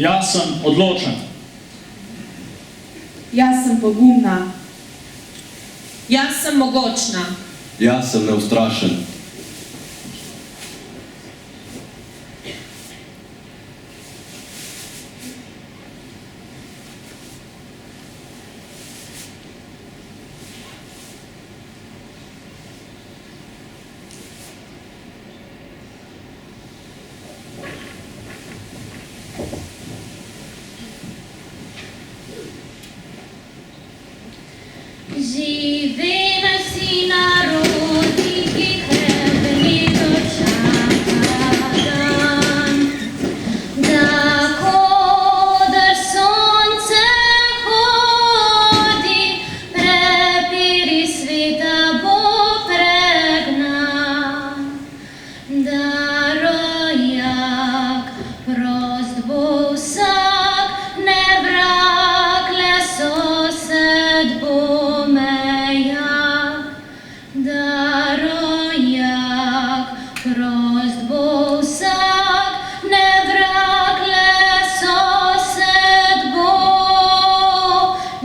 Jaz sem odločen. Jaz sem pogumna. Jaz sem mogočna. Jaz sem neustrašen. Živela si narodi, ki hrbeni dočaka dan, da kodar sonce hodi, prepiri sveta bo pregnan, da rojak prost bo vsak, ne vrag le sosed bo. Prost bo vsak, ne vrag le sosed bo,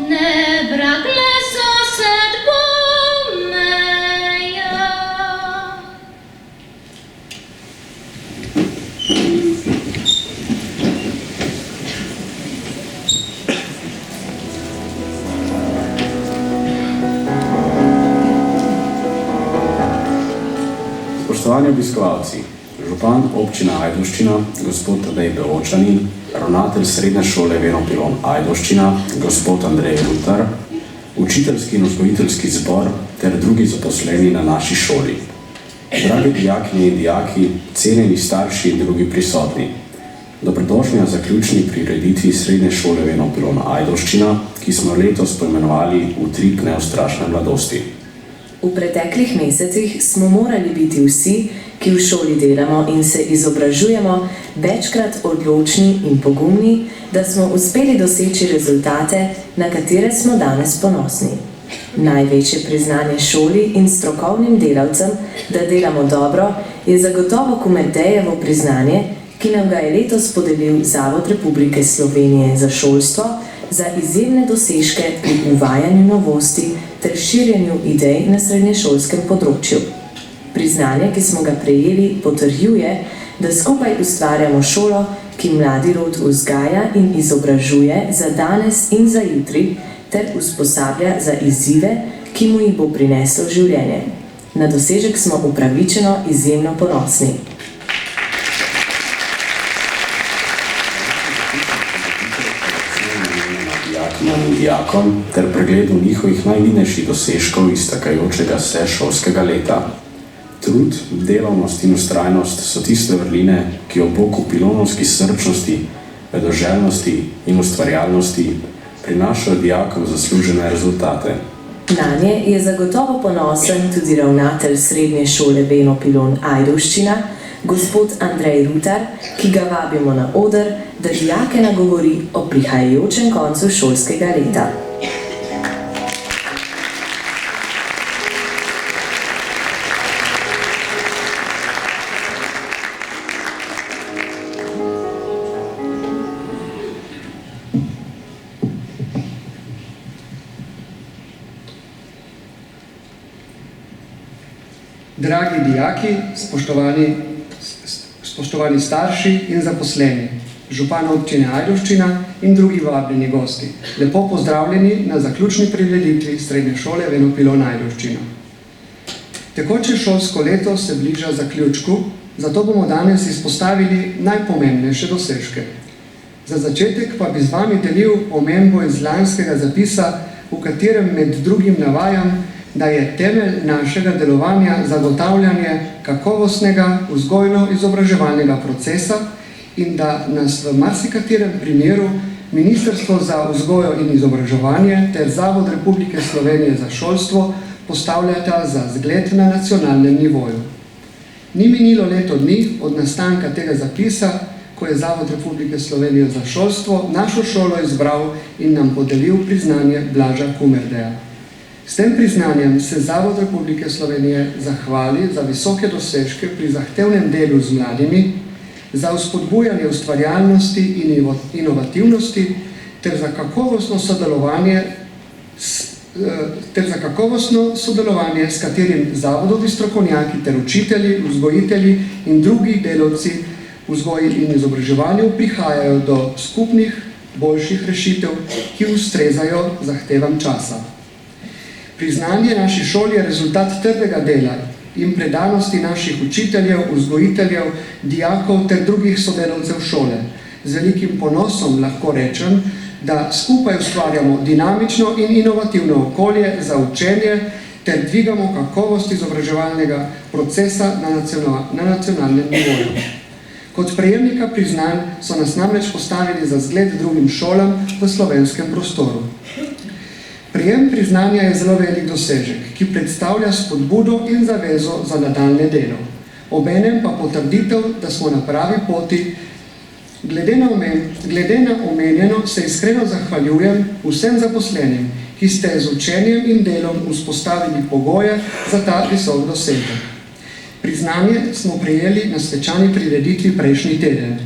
ne vrag le sosed bo meja. Spoštovani obiskovalci, župan občina Ajdovščina, gospod Tadej Beločanin, ravnatelj srednje šole Veno Pilon Ajdovščina, gospod Andrej Rutar, učiteljski in vzgojiteljski zbor ter drugi zaposleni na naši šoli. Dragi dijakinje in dijaki, cenjeni starši in drugi prisotni. Dobrodošli na zaključni prireditvi srednje šole Veno Pilon Ajdovščina, ki smo letos poimenovali Utrip neustrašne mladosti. V preteklih mesecih smo morali biti vsi, ki v šoli delamo in se izobražujemo, večkrat odločni in pogumni, da smo uspeli doseči rezultate, na katere smo danes ponosni. Največje priznanje šoli in strokovnim delavcem, da delamo dobro, je zagotovo Kumerdejevo priznanje, ki nam ga je letos podelil Zavod Republike Slovenije za šolstvo za izjemne dosežke pri uvajanju novosti ter širjenju idej na srednješolskem področju. Priznanje, ki smo ga prejeli, potrjuje, da skupaj ustvarjamo šolo, ki mladi rod vzgaja in izobražuje za danes in za jutri, ter usposablja za izzive, ki mu jih bo prineslo življenje. Na dosežek smo upravičeno izjemno ponosni. Dijakom ter pregledu njihovih najvidnejših dosežkov iztekajočega se šolskega leta. Trud, delavnost in vztrajnost so tiste vrline, ki ob boku pilonovski srčnosti, vedoželjnosti in ustvarjalnosti prinašajo dijakom zaslužene rezultate. Nanje je zagotovo ponosen tudi ravnatelj srednje šole Veno Pilon Ajdovščina, gospod Andrej Rutar, ki ga vabimo na oder, da dijake nagovori o prihajajočem koncu šolskega leta. Dragi dijaki, spoštovani starši in zaposleni, župan občine Ajdovščina in drugi vabljeni gosti, lepo pozdravljeni na zaključni prireditvi srednje šole Veno Pilon Ajdovščina. Tekoče šolsko leto se bliža zaključku, zato bomo danes izpostavili najpomembnejše dosežke. Za začetek pa bi z vami delil omembo iz lanskega zapisa, v katerem med drugim navajam, da je temelj našega delovanja zagotavljanje kakovostnega vzgojno-izobraževalnega procesa in da nas v marsikaterem primeru Ministrstvo za vzgojo in izobraževanje ter Zavod Republike Slovenije za šolstvo postavljata za zgled na nacionalnem nivoju. Ni minilo leto dni od nastanka tega zapisa, ko je Zavod Republike Slovenije za šolstvo našo šolo izbral in nam podelil priznanje Blaža Kumerdeja. S tem priznanjem se Zavod Republike Slovenije zahvali za visoke dosežke pri zahtevnem delu z mladimi, za vzpodbujanje ustvarjalnosti in inovativnosti ter za kakovostno sodelovanje, s katerim zavodovi strokovnjaki ter učitelji, vzgojitelji in drugi delavci v vzgoji in izobraževanju prihajajo do skupnih, boljših rešitev, ki ustrezajo zahtevam časa. Priznanje naši šoli je rezultat trdega dela in predanosti naših učiteljev, vzgojiteljev, dijakov ter drugih sodelavcev šole. Z velikim ponosom lahko rečem, da skupaj ustvarjamo dinamično in inovativno okolje za učenje ter dvigamo kakovost izobraževalnega procesa na nacionalnem nivoju. Kot prejemnika priznanj so nas namreč postavili za zgled drugim šolam v slovenskem prostoru. Prejem priznanja je zelo velik dosežek, ki predstavlja spodbudo in zavezo za nadaljnje delo. Obenem pa potrditev, da smo na pravi poti. Glede na omenjeno se iskreno zahvaljujem vsem zaposlenim, ki ste z učenjem in delom vzpostavili pogoje za ta visok dosežek. Priznanje smo prejeli na svečani prireditvi prejšnji teden.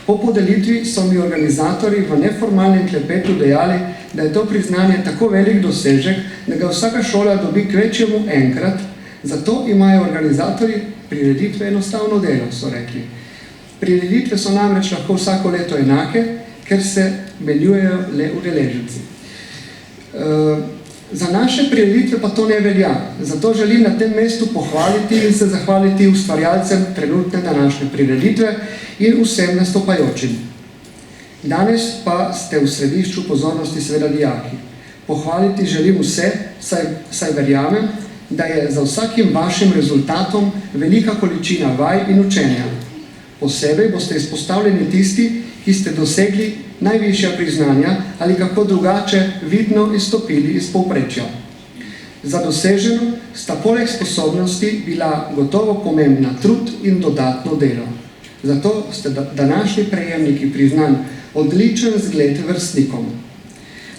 Po podelitvi so mi organizatorji v neformalnem klepetu dejali, da je to priznanje tako velik dosežek, da ga vsaka šola dobi kvečjemu enkrat, zato imajo organizatorji prireditve enostavno delo, so rekli. Prireditve so namreč lahko vsako leto enake, ker se menjujejo le udeleženci. Za naše prireditve pa to ne velja, zato želim na tem mestu pohvaliti in se zahvaliti ustvarjalcem trenutne današnje prireditve in vsem nastopajočim. Danes pa ste v središču pozornosti seveda dijaki. Pohvaliti želim vse, saj verjamem, da je za vsakim vašim rezultatom velika količina vaj in učenja. Posebej boste izpostavljeni tisti, ki ste dosegli najvišja priznanja ali kako drugače vidno izstopili iz povprečja. Za doseženo sta poleg sposobnosti bila gotovo pomembna trud in dodatno delo. Zato ste današnji prejemniki priznanj odličen zgled vrstnikom.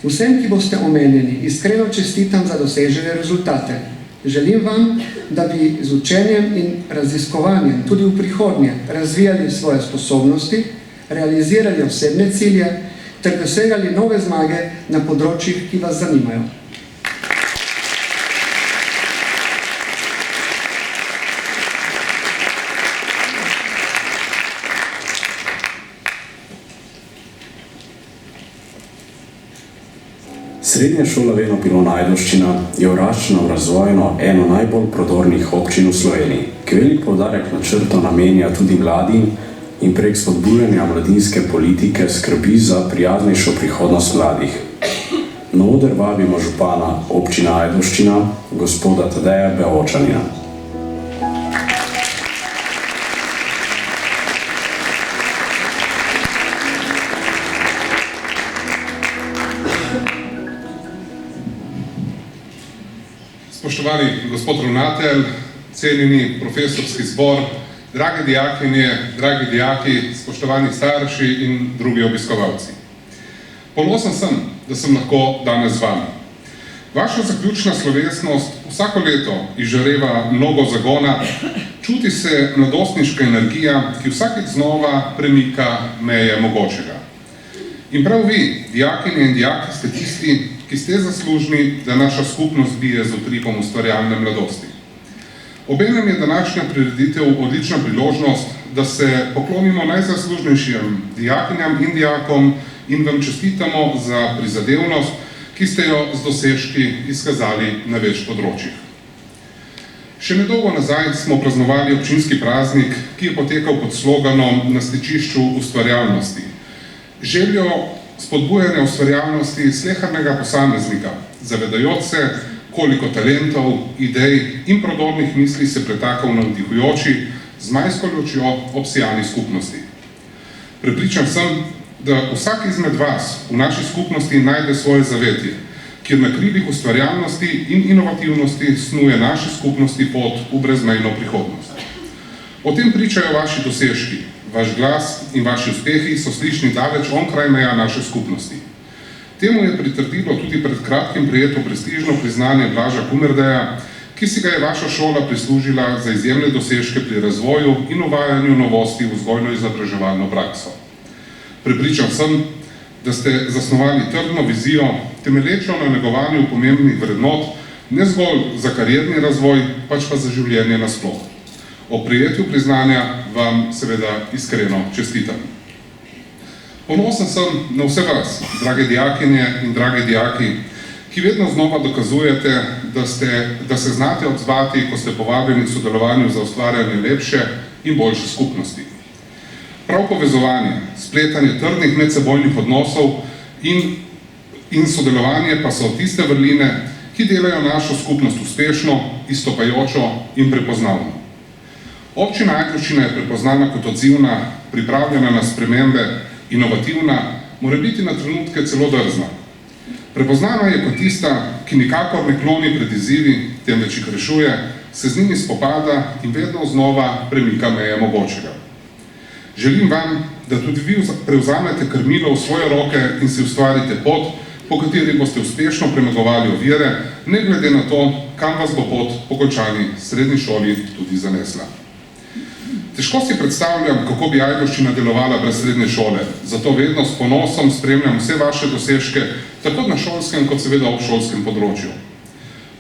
Vsem, ki boste omenjeni, iskreno čestitam za dosežene rezultate. Želim vam, da bi z učenjem in raziskovanjem tudi v prihodnje razvijali svoje sposobnosti, realizirali osebne cilje ter dosegali nove zmage na področjih, ki vas zanimajo. Srednja šola Veno Pilon Ajdovščina je vraščena v razvojno eno najbolj prodornih občin v Sloveniji, ki velik poudarek načrto namenja tudi mladim in prek spodbujanja mladinske politike skrbi za prijaznejšo prihodnost mladih. Na oder vabimo župana občine Ajdovščina, gospoda Tadeja Beočanina. Spoštovani gospod ravnatelj, cenjeni profesorski zbor, drage dijakinje, dragi dijaki, spoštovani starši in drugi obiskovalci. Ponosen sem, da sem lahko danes z vami. Vaša zaključna slovesnost vsako leto izžareva mnogo zagona, čuti se mladostniška energija, ki vsakič znova premika meje mogočega. In prav vi, dijakinje in dijaki, ste tisti, ki ste zaslužni, da naša skupnost bije z utripom ustvarjalne mladosti. Obenem je današnja prireditev odlična priložnost, da se poklonimo najzaslužnejšim dijakinjam in dijakom in vam čestitamo za prizadevnost, ki ste jo z dosežki izkazali na več področjih. Še nedolgo nazaj smo praznovali občinski praznik, ki je potekal pod sloganom Na stičišču ustvarjalnosti. Željo spodbujanja ustvarjalnosti slehernega posameznika, zavedajoč se, koliko talentov, idej in prodornih misli se pretaka v navdihujoči, zmajsko lučjo obsijani skupnosti. Prepričan sem, da vsak izmed vas v naši skupnosti najde svoje zavetje, kjer na krilih ustvarjalnosti in inovativnosti snuje naši skupnosti pot v brezmejno prihodnost. O tem pričajo vaši dosežki. Vaš glas in vaši uspehi so slišni daleč onkraj meja naše skupnosti. Temu je pritrdilo tudi pred kratkim prejeto prestižno priznanje Blaža Kumerdeja, ki si ga je vaša šola prislužila za izjemne dosežke pri razvoju in uvajanju novosti v vzgojno-izobraževalno prakso. Prepričan sem, da ste zasnovali trdno vizijo, temelječo na negovanju pomembnih vrednot, ne zgolj za karierni razvoj, pač pa za življenje nasploh. O prijetju priznanja vam seveda iskreno čestitam. Ponosen sem na vse vas, drage dijakinje in dragi dijaki, ki vedno znova dokazujete, da se znate odzvati, ko ste povabljeni v sodelovanju za ustvarjanje lepše in boljše skupnosti. Prav povezovanje, spletanje trdnih medsebojnih odnosov in sodelovanje pa so tiste vrline, ki delajo našo skupnost uspešno, izstopajočo in prepoznavno. Občina Ajdovščina je prepoznana kot odzivna, pripravljena na spremembe, inovativna, mora biti na trenutke celo drzna. Prepoznana je kot tista, ki nikakor ne kloni pred izzivi, temveč jih rešuje, se z njimi spopada in vedno znova premika meje mogočega. Želim vam, da tudi vi prevzamete krmilo v svoje roke in si ustvarite pot, po kateri boste uspešno premagovali ovire, ne glede na to, kam vas bo pot po končani srednji šoli tudi zanesla. Težko si predstavljam, kako bi Ajdovščina delovala brez srednje šole, zato vedno s ponosom spremljam vse vaše dosežke, tako na šolskem kot seveda obšolskem področju.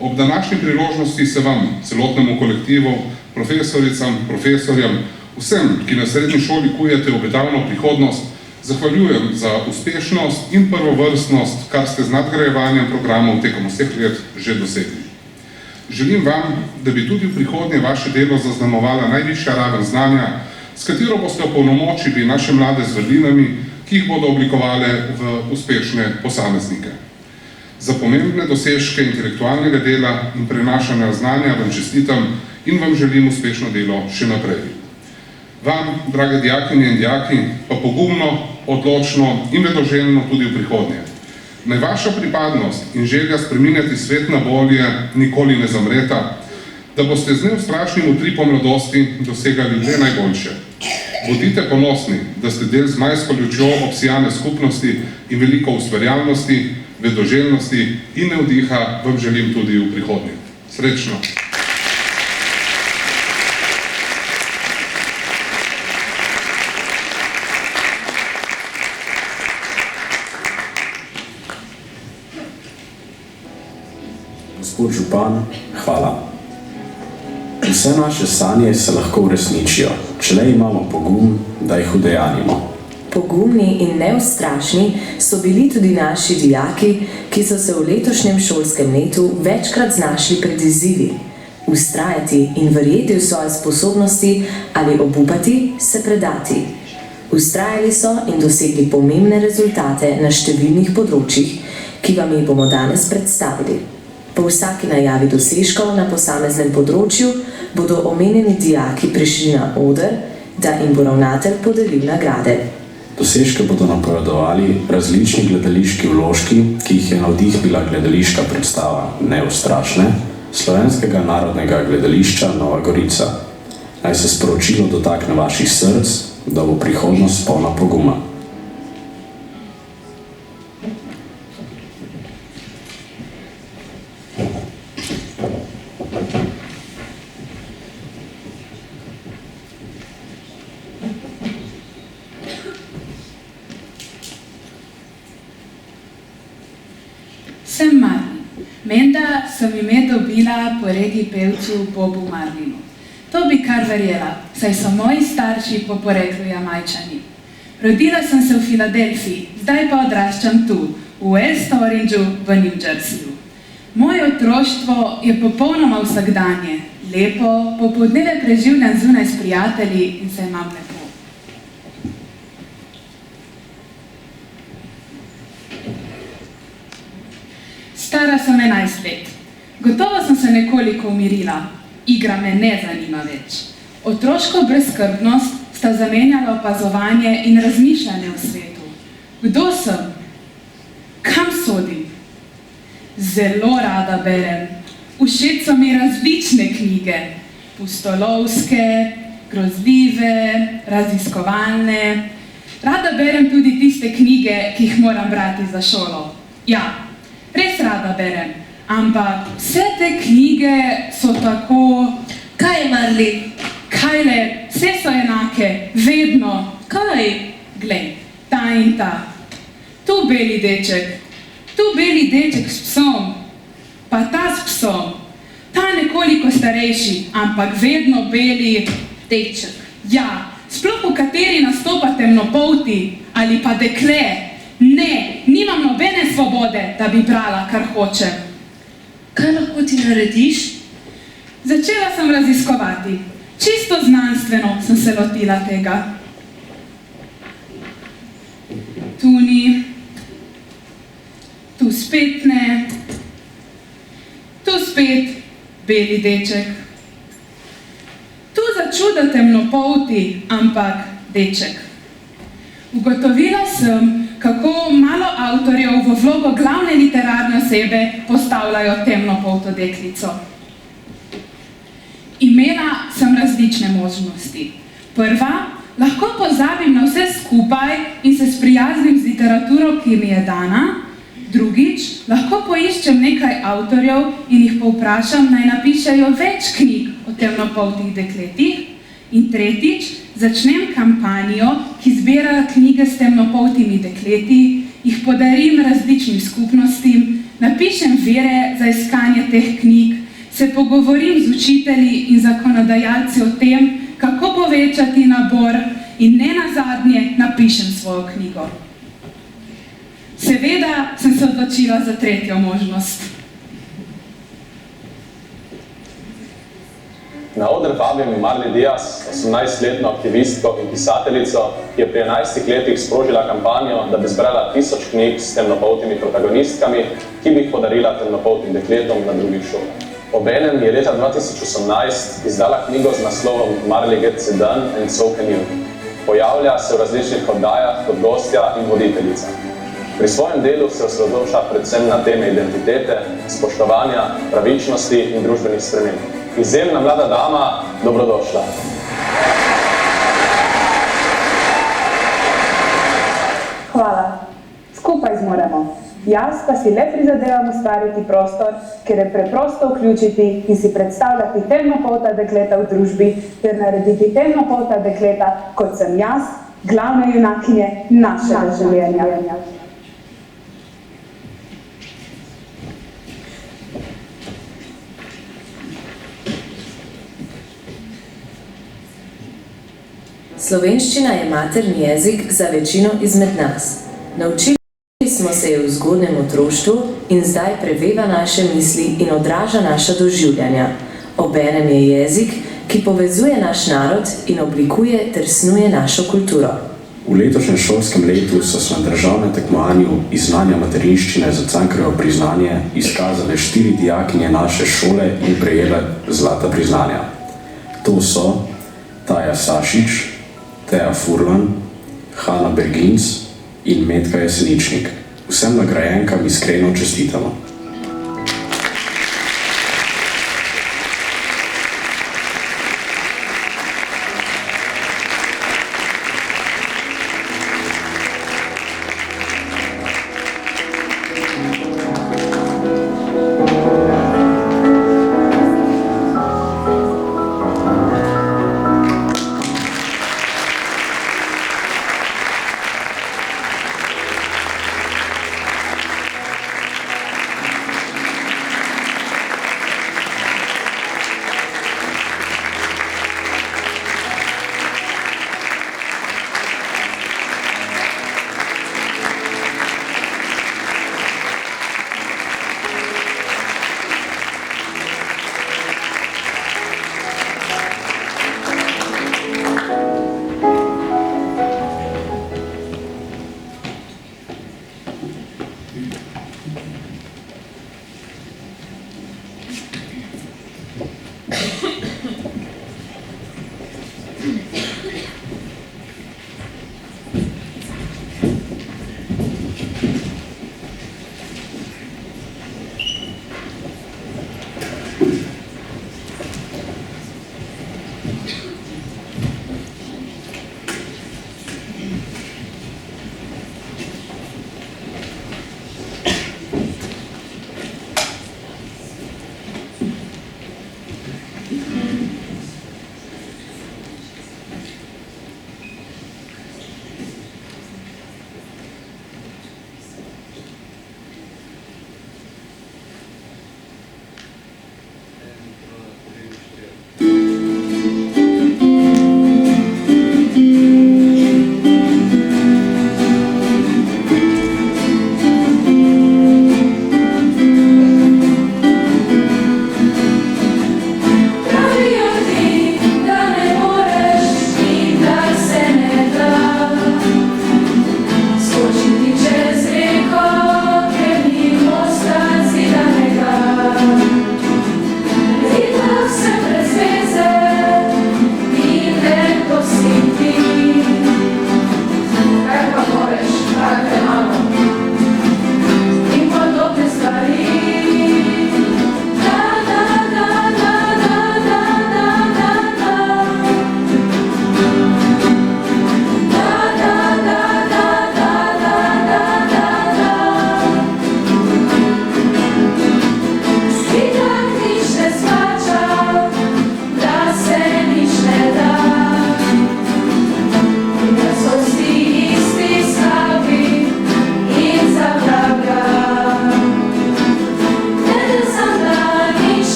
Ob današnji priložnosti se vam, celotnemu kolektivu, profesoricam, profesorjem, vsem, ki na srednji šoli kujete obetavno prihodnost, zahvaljujem za uspešnost in prvovrstnost, kar ste z nadgrajevanjem programov tekom vseh let že dosegli. Želim vam, da bi tudi v prihodnje vaše delo zaznamovala najvišja raven znanja, s katero boste opolnomočili naše mlade z vrlinami, ki jih bodo oblikovale v uspešne posameznike. Za pomembne dosežke intelektualnega dela in prenašanja znanja vam čestitam in vam želim uspešno delo še naprej. Vam, drage dijakinje in dijaki, pa pogumno, odločno in vedoželjno tudi v prihodnje. Naj vaša pripadnost in želja spreminjati svet na bolje nikoli ne zamreta, da boste z neustrašnim utripom mladosti dosegali le najboljše. Bodite ponosni, da ste del z majsko lučjo obsijane skupnosti in veliko ustvarjalnosti, vedoželjnosti in navdiha vam želim tudi v prihodnje. Srečno! Gospod župan, hvala. Vse naše sanje se lahko uresničijo, če le imamo pogum, da jih udejanjimo. Pogumni in neustrašni so bili tudi naši dijaki, ki so se v letošnjem šolskem letu večkrat znašli pred izzivi. Vztrajati in verjeti v svoje sposobnosti ali obupati se predati. Vztrajali so in dosegli pomembne rezultate na številnih področjih, ki vam jih bomo danes predstavili. Po vsaki najavi dosežkov na posameznem področju bodo omenjeni dijaki prišli na oder, da jim bo ravnatelj podelil nagrade. Dosežke bodo napovedovali različni gledališki vložki, ki jih je navdihnila gledališka predstava Neustrašne Slovenskega narodnega gledališča Nova Gorica. Naj se sporočilo dotakne vaših src, da bo prihodnost polna poguma. Sem Marlin. Menda sem ime dobila po regi pevcu Bobu Marlinu. To bi kar verjela, saj so moji starši po poreklu Jamajčani. Rodila sem se v Filadelfiji, zdaj pa odraščam tu, v West Orangeu v New Jerseyju. Moje otroštvo je popolnoma vsakdanje, lepo, popoldneve preživljam zunaj s prijatelji in se imam lepo. Stara sem 11 let. Gotovo sem se nekoliko umirila. Igra me ne zanima več. Otroško brezskrbnost sta zamenjala opazovanje in razmišljanje o svetu. Kdo sem? Kam sodim? Zelo rada berem. Všeč so mi različne knjige. Pustolovske, grozljive, raziskovalne. Rada berem tudi tiste knjige, ki jih moram brati za šolo. Ja, res rada berem, ampak vse te knjige so tako... Kaj je, Marli? Kajle, vse so enake, vedno. Kaj? Glej, ta in ta. Tu beli deček s psom, pa ta s psom. Ta nekoliko starejši, ampak vedno beli Deček. Ja, sploh v kateri nastopa temnopolti ali pa dekle. Ne, nimam nobene svobode, da bi brala, kar hočem. Kaj lahko ti narediš? Začela sem raziskovati. Čisto znanstveno sem se lotila tega. Tu ni, tu spet ne, tu spet beli deček. Tu začuda temnopolti, ampak deček. Ugotovila sem, kako malo avtorjev v vlogo glavne literarne osebe postavljajo temnopolto deklico. Imela sem različne možnosti. Prva, lahko pozabim na vse skupaj in se sprijaznim z literaturo, ki mi je dana. Drugič, lahko poiščem nekaj avtorjev in jih povprašam, naj napišejo več knjig o temnopoltih dekletih. In tretjič, začnem kampanjo, ki zbira knjige s temnopoltimi dekleti, jih podarim različnim skupnostim, napišem vire za iskanje teh knjig, se pogovorim z učitelji in zakonodajalci o tem, kako povečati nabor in nenazadnje napišem svojo knjigo. Seveda sem se odločila za tretjo možnost. Na oder vabim Marli Dias, 18-letno aktivistko in pisateljico, ki je pri 11 letih sprožila kampanjo, da bi zbrala 1000 knjig s temnopoltimi protagonistkami, ki bi jih podarila temnopoltim dekletom na drugih šolah. Obenem je leta 2018 izdala knjigo z naslovom Marli gets it done and so can you. Pojavlja se v različnih oddajah kot gostja in voditeljica. Pri svojem delu se osredotoča predvsem na teme identitete, spoštovanja, pravičnosti in družbenih sprememb. Izjemna mlada dama, dobrodošla. Hvala. Skupaj zmoremo. Jaz pa si le prizadevam ustvariti prostor, kjer je preprosto vključiti in si predstavljati temnopolta dekleta v družbi ter narediti temnopolta dekleta, kot sem jaz, glavne junakinje našega življenja. Slovenščina je materni jezik za večino izmed nas. Naučili smo se je v zgodnjem otroštvu in zdaj preveva naše misli in odraža naša doživljanja. Obenem je jezik, ki povezuje naš narod in oblikuje ter snuje našo kulturo. V letošnjem šolskem letu so se na državnem tekmovanju iz znanja materinščine za Cankarjevo priznanje izkazale 4 dijakinje naše šole in prejele zlata priznanja. To so Taja Sašič, Teja Furlan, Hanna Berginc in Metka Jeseničnik. Vsem nagrajenkam iskreno čestitamo.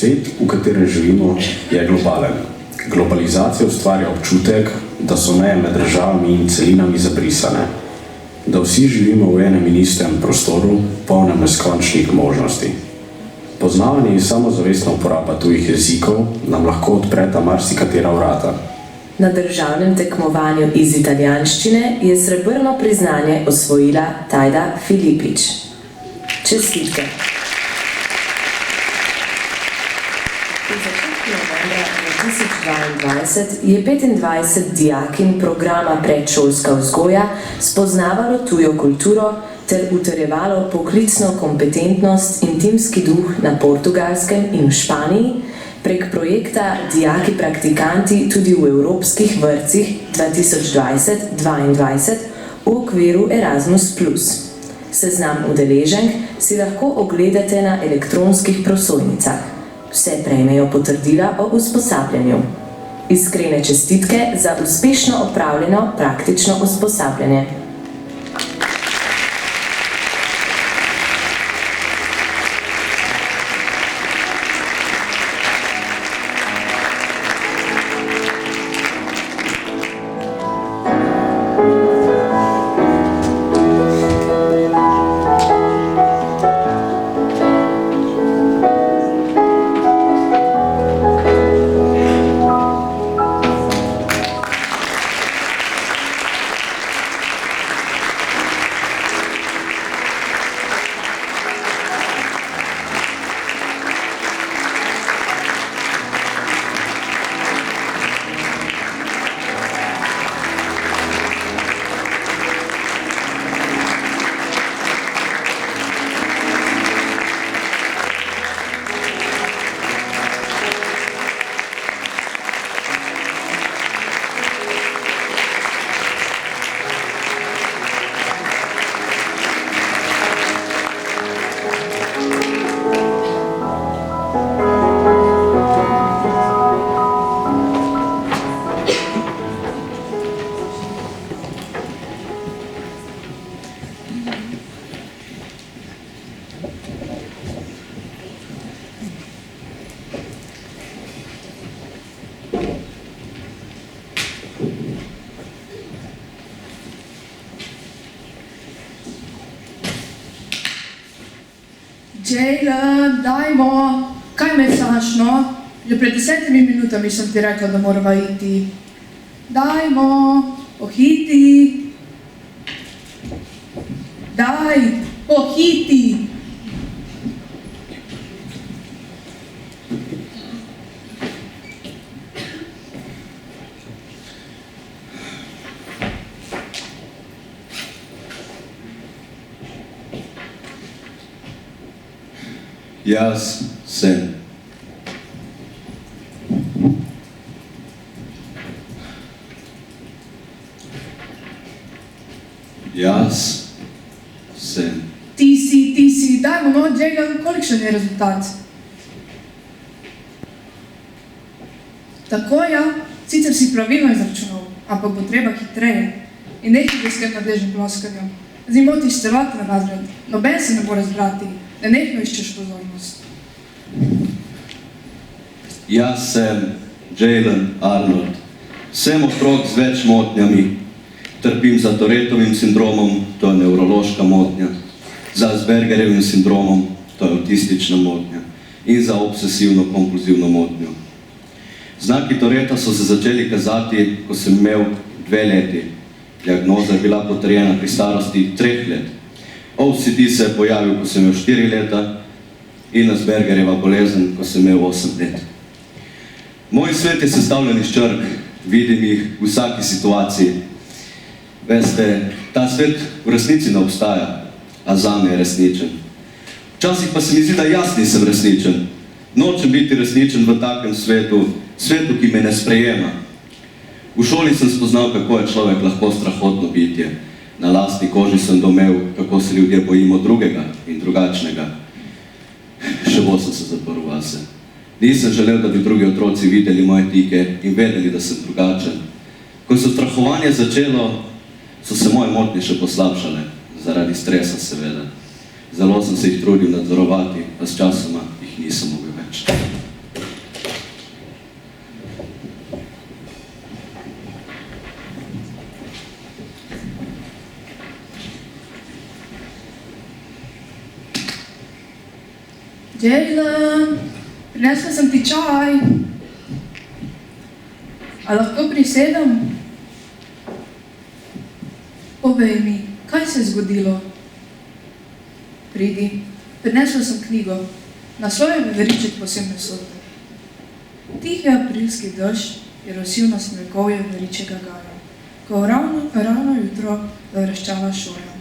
Svet, v katerem živimo, je globalen. Globalizacija ustvarja občutek, da so meje med državami in celinami zabrisane, da vsi živimo v enem in istem prostoru, polnem neskončnih možnosti. Poznavanje in samozavestna uporaba tujih jezikov nam lahko odpreta marsikatera vrata. Na državnem tekmovanju iz italijanščine je srebrno priznanje osvojila Tajda Filipič. Čestitke. V začetku novembra 2022 je 25 dijakinj programa Predšolska vzgoja spoznavalo tujo kulturo ter utrjevalo poklicno kompetentnost in timski duh na Portugalskem in v Španiji prek projekta Dijaki praktikanti tudi v evropskih vrtcih 2020-2022 v okviru Erasmus+. Seznam udeleženk si lahko ogledate na elektronskih prosojnicah. Vse prejmejo potrdila o usposabljanju. Iskrene čestitke za uspešno opravljeno praktično usposabljanje. Jaylen, dajmo, kaj me saš, no? Že pred 10 minutami sem ti rekel, da morava iti. Dajmo, pohiti. Daj, pohiti. Jaz sem. Jaz sem. Ti si, dajmo, no, Jaylen, kolikšen je rezultat? Tako, ja, sicer si pravilno izračunal, ampak bo treba hitreje. In nekaj s tem nadežnim ploskanjem. Zdaj motiš celoten razred, noben se ne more zbrati. Nenehno iščeš pozornost. Jaz sem Jaylen Arnold. Sem otrok z več motnjami. Trpim za Tourettovim sindromom, to je nevrološka motnja. Za Aspergerjevim sindromom, to je avtistična motnja. In za obsesivno-kompulzivno motnjo. Znaki Touretta so se začeli kazati, ko sem imel 2 leti. Diagnoza je bila potrjena pri starosti 3 let. OCD se je pojavil, ko sem imel 4 leta in Aspergerjeva bolezen, ko sem imel 8 let. Moj svet je sestavljen iz črk, vidim jih v vsaki situaciji. Veste, ta svet v resnici ne obstaja, a zame je resničen. Včasih pa se mi zdi, da jaz nisem resničen. Nočem biti resničen v takem svetu, svetu, ki me ne sprejema. V šoli sem spoznal, kako je človek lahko strahotno bitje. Na lastni koži sem domel, kako se ljudje bojimo drugega in drugačnega. Še bolj sem se zaprl vase. Nisem želel, da bi drugi otroci videli moje tike in vedeli, da sem drugačen. Ko se strahovanje začelo, so se moje motnje še poslabšale, zaradi stresa seveda. Zelo sem se jih trudil nadzorovati, a s časoma jih nisem mogel več. Jaylen, prinesla sem ti čaj. A lahko prisedem? Povej mi, kaj se je zgodilo? Pridi, prinesla sem knjigo. Naslov je Veriček posebne sodbe. Tihi aprilski dež je rosil na smrekovje Veričega gaju, ko ravno jutro zavreščala šola.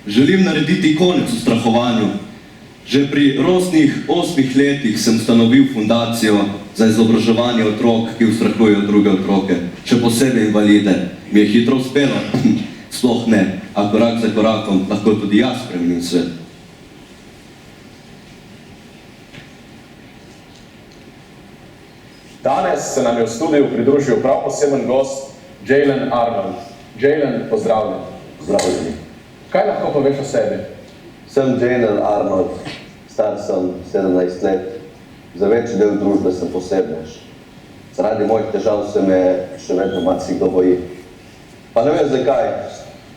Želim narediti konec ustrahovanju. Že pri rosnih 8 letih sem ustanovil fundacijo za izobraževanje otrok, ki ustrahujejo druge otroke, še posebej invalide. Mi je hitro uspelo? Sploh ne, a korak za korakom lahko tudi jaz spremenim svet. Danes se nam je v studiu pridružil prav poseben gost, Jaylen Arnold. Jaylen, pozdravljen. Pozdravljeni. Kaj lahko poveš o sebi? Sem Jaylen Arnold, star sem 17 let, za večji del družbe sem posebnež. Zaradi mojih težav se me še vedno marsikdo boji. Pa ne vem zakaj,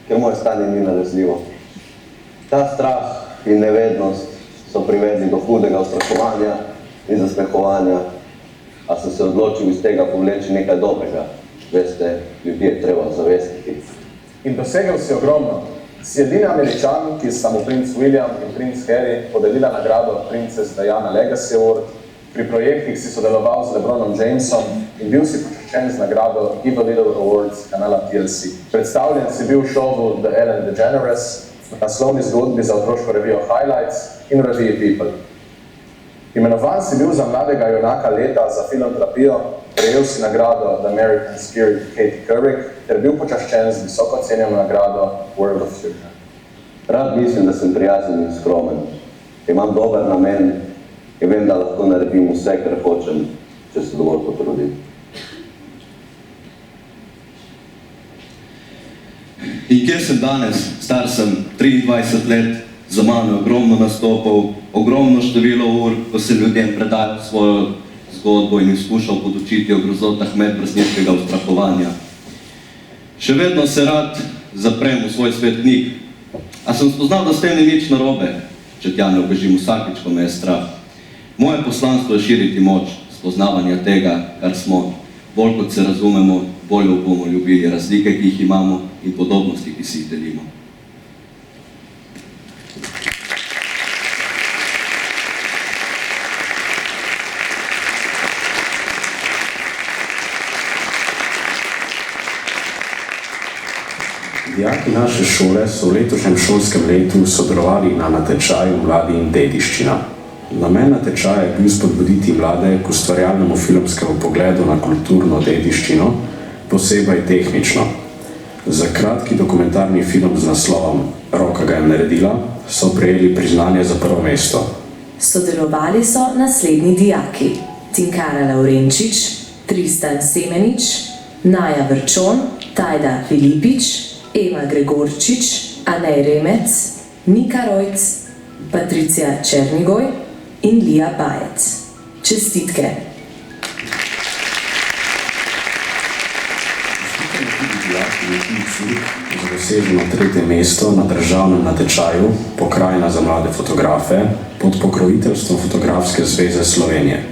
ker moje stanje ni nalezljivo. Ta strah in nevednost so privedli do hudega ustrahovanja in zasmehovanja, a sem se odločil iz tega povleči nekaj dobrega. Veste, ljudje je treba zavestiti. In dosegel si ogromno. Si edini Američan, ki sta mu princ William in princ Harry podelila nagrado Princess Diana Legacy Award. Pri projektih si sodeloval z LeBronom Jamesom in bil si počaščen z nagrado Give a Little Awards kanala TLC. Predstavljen si bil v šovu The Ellen DeGeneres, naslovni zgodbi za otroško revijo Highlights in reviji People. Imenovan si bil za mladega junaka leta za filanterapijo, prejel si nagrado The American Spirit Katie Couric ter bil počaščen z visoko cenjeno nagrado World of Future. Rad mislim, da sem prijazen in skromen. Imam dober namen in vem, da lahko naredim vse, kar hočem, če se dovolj potrudim. In kje sem danes? Star sem 23 let, za mano je ogromno nastopov, ogromno število ur, ko sem ljudem predajal svojo zgodbo in jim skušal podučiti o grozotah medvrstniškega ustrahovanja. Še vedno se rad zaprem v svoj svet knjig, a sem spoznal, da s tem ni nič narobe, če tja ne obežim vsakič, ko me je strah. Moje poslanstvo je širiti moč spoznavanja tega, kar smo. Bolj kot se razumemo, bolj bomo ljubili razlike, ki jih imamo in podobnosti, ki si jih delimo. Dijaki naše šole so v letošnjem šolskem letu sodelovali na natečaju Mladi in dediščina. Namen natečaja je bil spodbuditi mlade k ustvarjalnemu filmskemu pogledu na kulturno dediščino, posebej tehnično. Za kratki dokumentarni film z naslovom Roka ga je naredila so prejeli priznanje za prvo mesto. Sodelovali so naslednji dijaki: Tinkara Laurenčič, Tristan Semenič, Naja Vrčon, Tajda Filipič, Ema Gregorčič, Anej Remec, Nika Rojc, Patricija Černigoj in Lija Bajec. Čestitke! Za doseženo 3. mesto na državnem natečaju Pokrajina za mlade fotografe pod pokroviteljstvom Fotografske zveze Slovenije.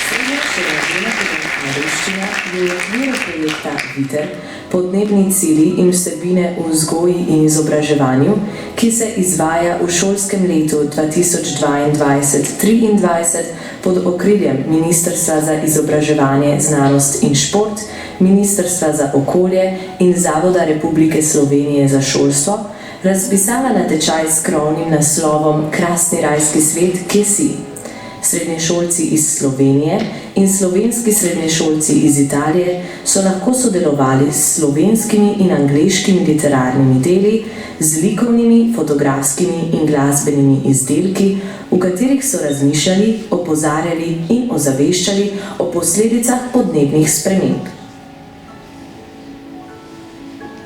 Srednja šola Vena Pilon Ajdovščina je v okviru projekta VITER podnebni cilji in vsebine v vzgoji in izobraževanju, ki se izvaja v šolskem letu 2022-2023 pod okriljem Ministrstva za izobraževanje, znanost in šport, Ministrstva za okolje in Zavoda Republike Slovenije za šolstvo, razpisala natečaj s krovnim naslovom Krasni rajski svet, kje si? Srednješolci iz Slovenije in slovenski srednješolci iz Italije so lahko sodelovali s slovenskimi in angleškimi literarnimi deli, z likovnimi, fotografskimi in glasbenimi izdelki, v katerih so razmišljali, opozarjali in ozaveščali o posledicah podnebnih sprememb.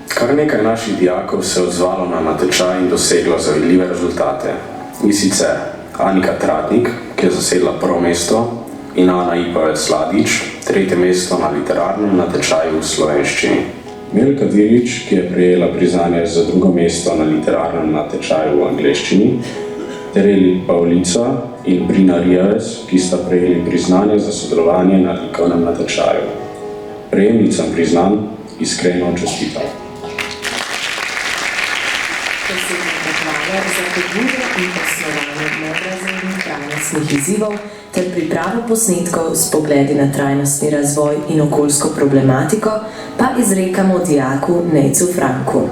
Kar nekaj naših dijakov se je odzvalo na natečaj in doseglo zavidljive rezultate. In sicer Anika Tratnik, ki je zasedla prvo mesto, in Ana Ipavec-Sladič, 3. mesto na literarnem natečaju v slovenščini. Milka Dirič, ki je prejela priznanje za 2. mesto na literarnem natečaju v angleščini, Tereli Pavlica in Brina Rijavec, ki sta prejeli priznanje za sodelovanje na likovnem natečaju. Prejemnicam priznanj iskreno čestitam. Posebna pohvala za pobudo in poslovanje medrazrednih trajnostnih izzivov ter pripravo posnetkov s pogledi na trajnostni razvoj in okoljsko problematiko pa izrekamo dijaku Nejcu Franku.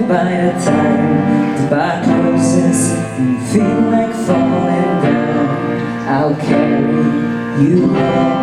By the time the bar closes and you home.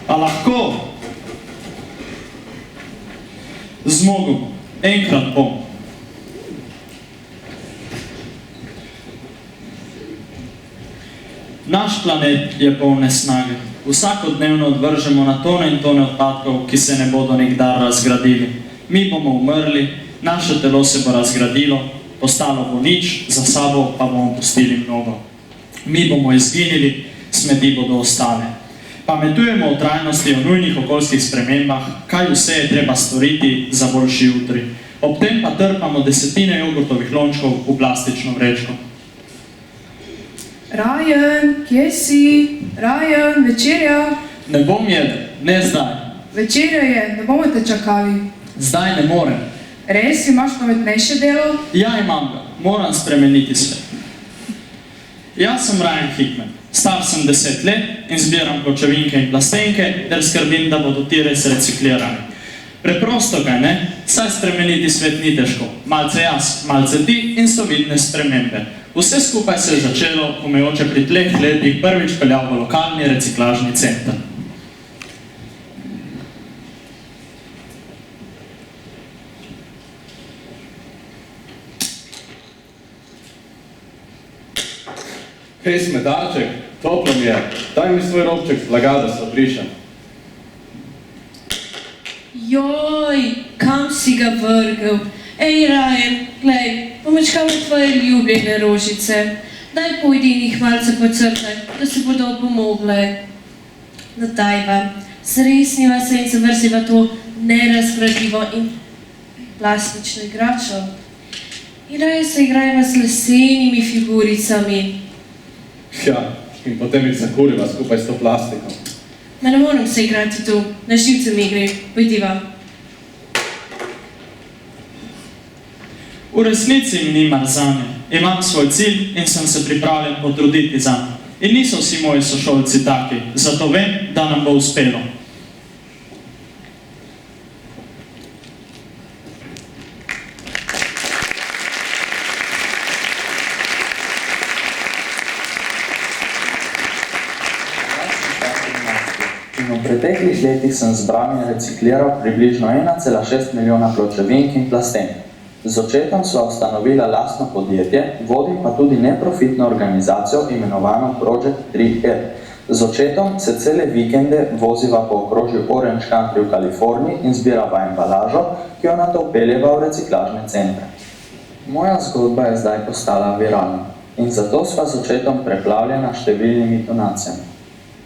A lahko? Zmogel, enkrat bom. Naš planet je poln nesnage. Vsakodnevno odvržemo na tone in tone odpadkov, ki se ne bodo nikdar razgradili. Mi bomo umrli, naše telo se bo razgradilo, postalo bo nič, za sabo pa bomo pustili mnogo. Mi bomo izginili, smeti bodo ostale. Pametujemo o trajnosti, o nujnih okoljskih spremembah, kaj vse je treba storiti za boljši jutri. Ob tem pa trpamo desetine jogurtovih lončkov v plastično vrečko. Ryan, kje si? Ryan, večerja. Ne bom jedel, ne zdaj. Večerja je, ne bomo te čakali. Zdaj ne morem. Res imaš pametnejše delo? Ja, imam ga. Moram spremeniti svet. Jaz sem Ryan Hickman. Star sem 10 let in zbiram pločevinke in plastenke, ter skrbim, da bodo ti res reciklirani. Preprosto kaj ne, saj spremeniti svet ni težko. Malce jaz, malce ti in so vidne spremembe. Vse skupaj se je začelo, ko me oče pri 3 letih prvič peljal v lokalni reciklažni center. Hej, smetarček, toplo mi je. Daj mi svoj robček z blaga, da se obrišem. Joj, kam si ga vrgel? Ej, Ryan, glej, pomečkam tvoje ljubljene rožice. Daj pojdi in jih malce pocrtaj, da se bodo opomogle. No dajva, zresniva se in se vrsiva to nerazgradljivo in plastično igračo. In raje se igrajva z lesenimi figuricami. Ja, in potem jih zakuriva skupaj s to plastiko. Ma ne moram se igrati tu, na živce mi gre, pojdiva. V resnici mi ni mar zanje. Imam svoj cilj in sem se pripravljen potruditi zanj. In niso vsi moji sošolci taki, zato vem, da nam bo uspelo. V preteklih letih sem zbral in recikliral približno 1,6 milijona pločevink in plastenk. Z očetom sva ustanovila lastno podjetje, vodim pa tudi neprofitno organizacijo imenovano Project 3R. Z očetom se cele vikende voziva po okrožju Orange Country v Kaliforniji in zbirava embalažo, ki jo nato vpeljeva v reciklažne centre. Moja zgodba je zdaj postala viralna in zato sva z očetom preplavljena številnimi donacijami.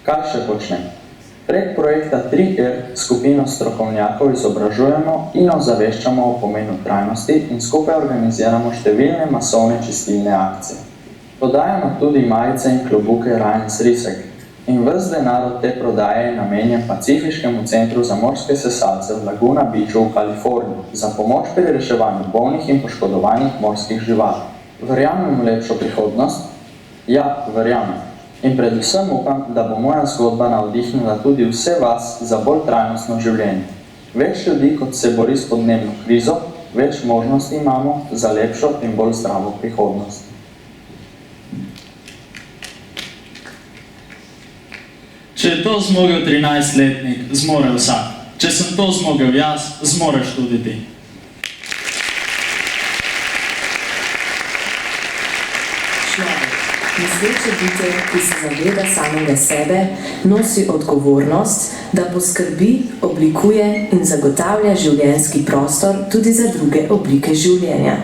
Kaj še počnem? Prek projekta 3R skupino strokovnjakov izobražujemo in ozaveščamo o pomenu trajnosti in skupaj organiziramo številne masovne čistilne akcije. Podajamo tudi majice in klobuke Ryan's Recycle in ves denar od te prodaje je namenjen Pacifiškemu centru za morske sesalce v Laguna Beachu v Kaliforniji za pomoč pri reševanju bolnih in poškodovanih morskih živali. Verjamem v lepšo prihodnost? Ja, verjamem. In predvsem upam, da bo moja zgodba navdihnila tudi vse vas za bolj trajnostno življenje. Več ljudi, kot se bori s podnebno krizo, več možnosti imamo za lepšo in bolj zdravo prihodnost. Če je to zmogel 13-letnik, zmore vsak. Če sem to zmogel jaz, zmoreš tudi ti. Misleče bitje, ki se zaveda samega sebe, nosi odgovornost, da poskrbi, oblikuje in zagotavlja življenjski prostor tudi za druge oblike življenja.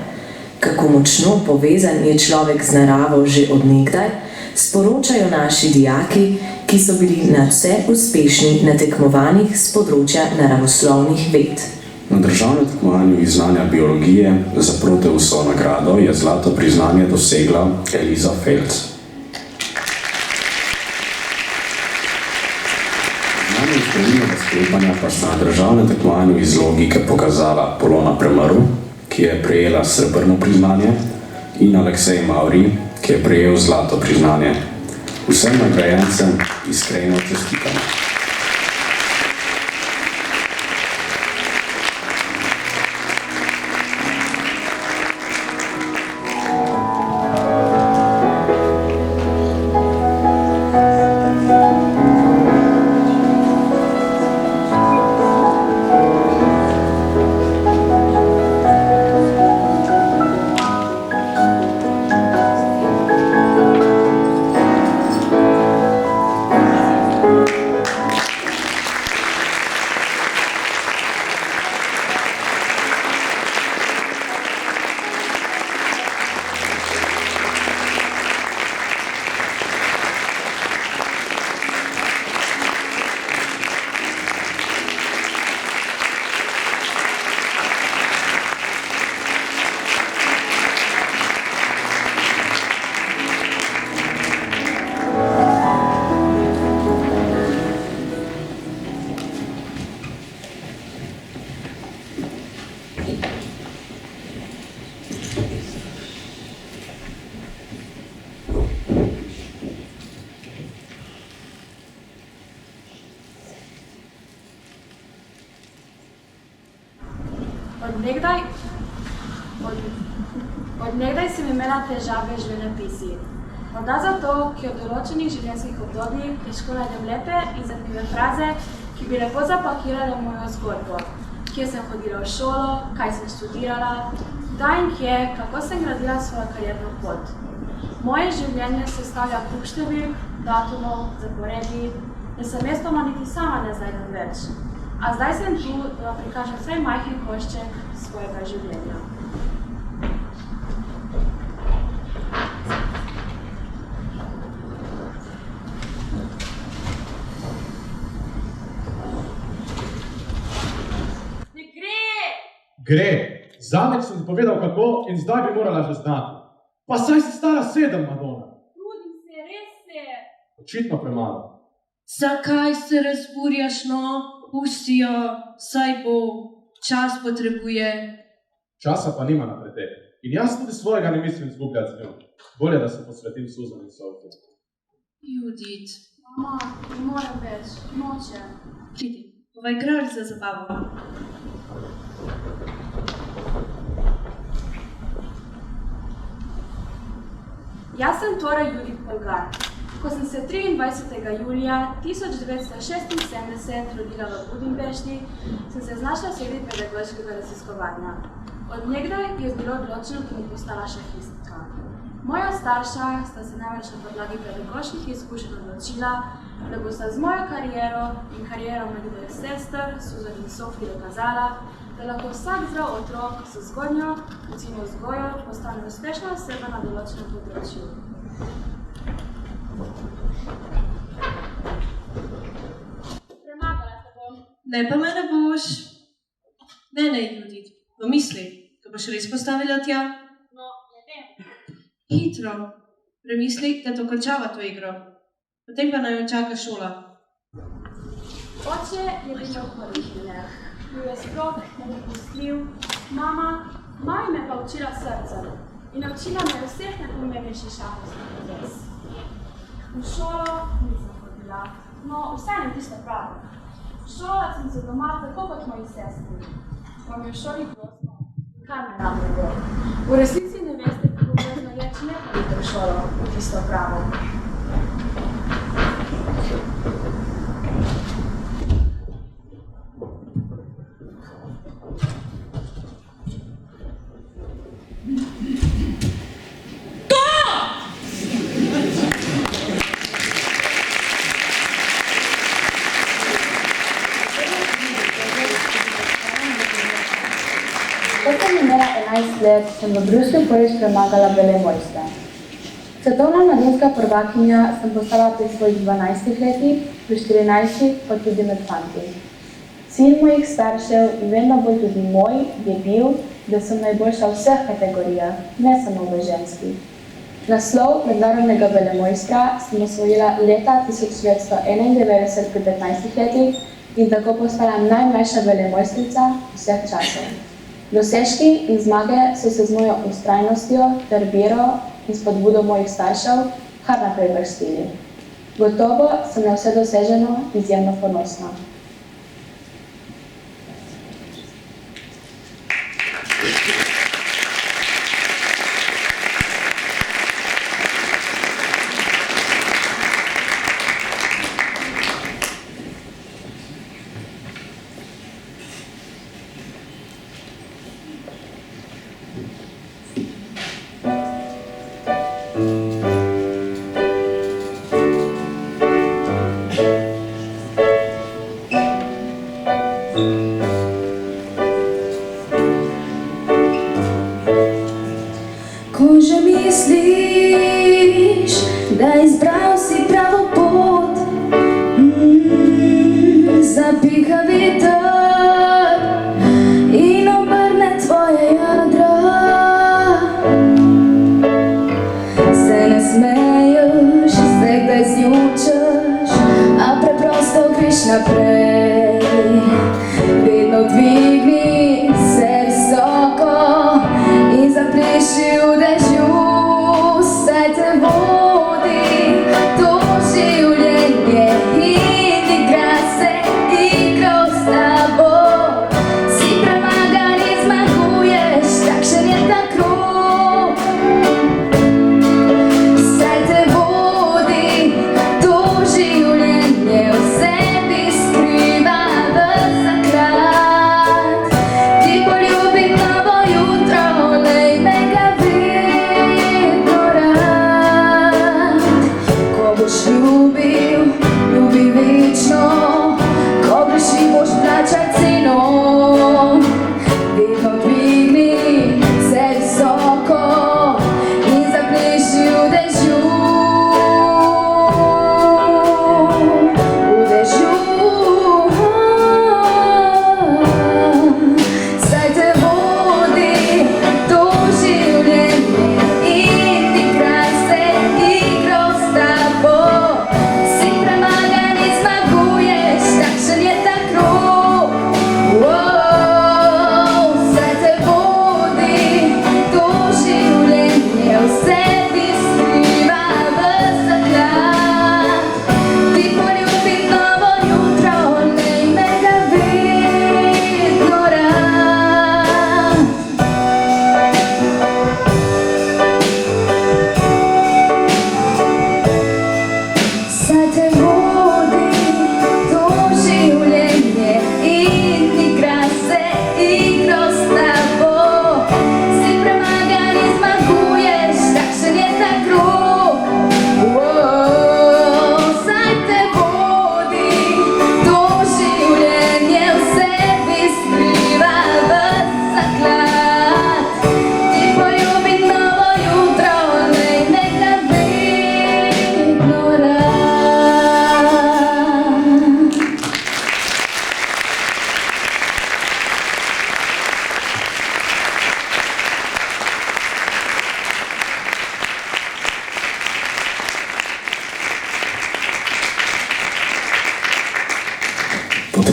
Kako močno povezan je človek z naravo že od nekdaj, sporočajo naši dijaki, ki so bili nadvse uspešni na tekmovanjih s področja naravoslovnih ved. Na državnem tekmovanju iz znanja biologije za Proteusovo nagrado je zlato priznanje dosegla Eliza Felc. Znanje iz pravilnega sklepanja pa sta na državnem tekmovanju iz logike pokazala Polona Premrl, ki je prejela srebrno priznanje, in Aleksej Mavri, ki je prejel zlato priznanje. Vsem nagrajencem iskreno čestitamo. Od nekdaj sem imela težave z življenjepisi. Morda zato, ker v določenih življenjskih obdobjih težko najdem lepe in zanimive fraze, ki bi lepo zapakirale mojo zgodbo. Kje sem hodila v šolo, kaj sem študirala, kdaj in kje, kako sem gradila svojo karierno pot. Moje življenje sestavlja kup številk, datumov, zaporedij, da se mestoma niti sama ne znajdem več. A zdaj sem tu, da vam prikažem vsaj majhen košček svojega življenja. Gre! Zamek sem ti povedal kako in zdaj bi morala že znati. Pa saj si stara 7, Madonna. Trudim se, res se. Očitno premalo. Zakaj se razburjaš, no? Pusti jo, saj bo. Čas potrebuje. Časa pa nima na pretek. In jaz tudi svojega ne mislim izgubljati z njo. Bolje, da se posvetim Suzan in Sofiji. Judit. Mama, ne morem več, nočem. Pridi, bova igrali za zabavo. Jaz sem torej Judit Polgar. Ko sem se 23. julija 1976 rodila v Budimpešti, sem se znašla sredi pedagoškega raziskovanja. Od nekdaj je bilo odločeno, da bom postala šahistka. Moja starša sta se namreč na podlagi pedagoških izkušenj odločila, da bosta z mojo kariero in kariero mojih dveh sester, Suzan in Sofiji, dokazala, da lahko vsak zdrav otrok z vzgodnjo, recimo vzgojo, postane uspešna oseba na določenem področju. Premagala te bom. Ne pa me ne boš. Ne, Judit, pomisli, ko boš res postavila tja. No, ne vem. Hitro. Premisli, da dokončava to igro. Potem pa naj jo čaka šola. Oče je bil hvaležen. Bil je strog, nepopustljiv. Mama me pa učila srcem in naučila me vseh najpomembnejših šahovskih proces. V šolo nisem hodila, no vsaj ne tisto pravo. Šola sem se doma tako kot moji sestri. Pa mi v šoli grozno, kar me nam je bilo. V resnici ne veste, kako grozno je, če ne hodite v šolo, v tisto pravo. Ko sem imela 11 let, sem v Bruslju prvič premagala velemojstra. Svetovna mladinska prvakinja sem postala pri svojih 12 letih, pri 14 pa tudi med fanti. Cilj mojih staršev in vem, da bo tudi moj, je bil, da sem najboljša v vseh kategorijah, ne samo v ženskih. Naslov mednarodnega velemojstra sem osvojila leta 1991 pri 15 letih in tako postala najmlajša velemojstrica vseh časov. Dosežki in zmage so se z mojo vztrajnostjo ter vero in spodbudo mojih staršev kar naprej vrstili. Gotovo sem na vse doseženo izjemno ponosna. Ko že misliš, da izbral si pravo pot, zapiha veter in obrne tvoje jadra. Se ne smeješ, zdaj kdaj zjučeš, a preprosto greš naprej. Vedno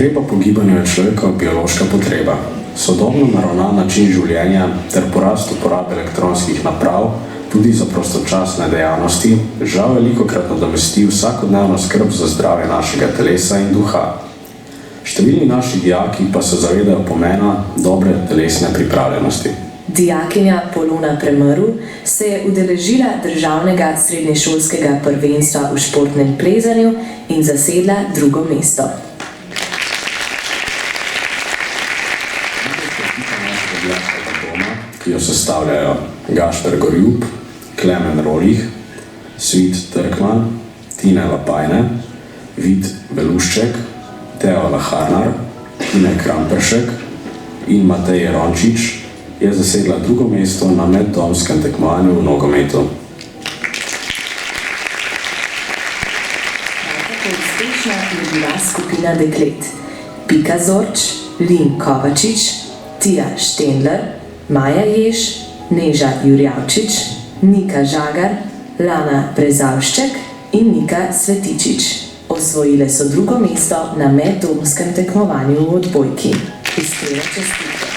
Potreba po gibanju je človekova biološka potreba. Sodobno naravnan način življenja ter porast uporabe elektronskih naprav, tudi za prostočasne dejavnosti, žal velikokrat nadomesti vsakodnevno skrb za zdravje našega telesa in duha. Številni naši dijaki pa se zavedajo pomena dobre telesne pripravljenosti. Dijakinja Polona Premrl se je udeležila državnega srednješolskega prvenstva v športnem plezanju in zasedla 2. mesto. Ki jo sestavljajo Gašper Gorjup, Klemen Rolih, Svit Trkman, Tine Lapajne, Vid Belušček, Teo Laharnar, Tine Kramperšek in Matej Rončič, je zasedla 2. mesto na meddomskem tekmovanju v nogometu. Tako uspešna je bila skupina deklet Pika Zorč, Lin Kovačič, Tija Štendler, Maja Jež, Neža Jurjavčič, Nika Žagar, Lana Brezavšček in Nika Svetičič. Osvojile so 2. mesto na meddomskem tekmovanju v odbojki. Iskrene čestitke.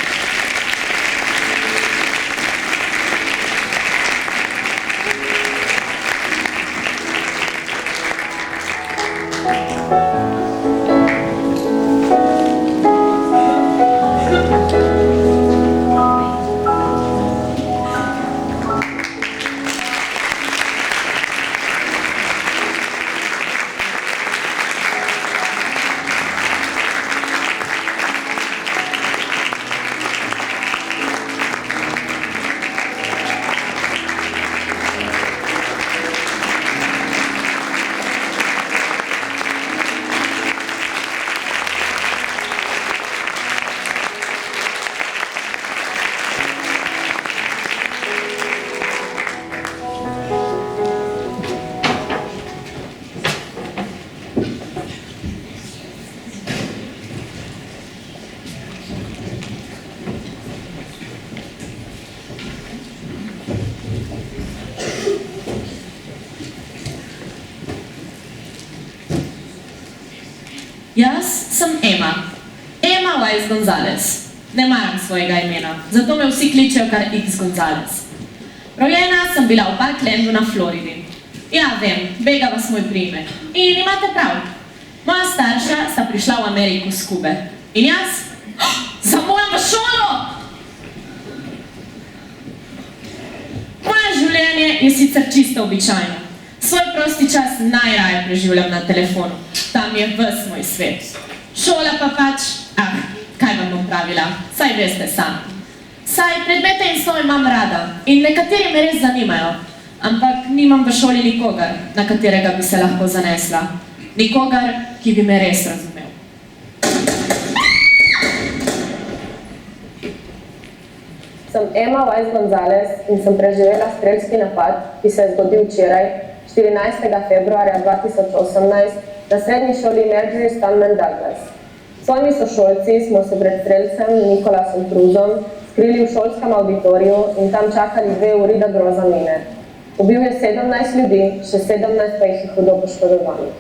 Jaz sem Ema. Ema Weiss Gonzalez. Ne maram svojega imena, zato me vsi kličejo kar X Gonzalez. Rojena sem bila v Parklandu na Floridi. Ja, vem, bega vas moj priimek. In imate prav. Moja starša sta prišla v Ameriko s Kube. In jaz? Zamujam v šolo! Moje življenje je sicer čisto običajno. Svoj prosti čas najraje preživljam na telefonu. Tam je ves moj svet. Šola pa pač, kaj vam bom pravila, saj veste sam. Saj predmete in snov imam rada in nekateri me res zanimajo, ampak nimam v šoli nikogar, na katerega bi se lahko zanesla. Nikogar, ki bi me res razumel. Sem Ema Weiss Gonzalez in sem preživela strelski napad, ki se je zgodil včeraj, 14. februarja 2018, na srednji šoli Marjorie Stoneman Douglas. S svojimi sošolci smo se pred strelcem Nikolasom Cruzom skrili v šolskem auditoriju in tam čakali 2 uri, da groza mine. Ubil je 17 ljudi, še 17 pa jih je hudo poškodovanih.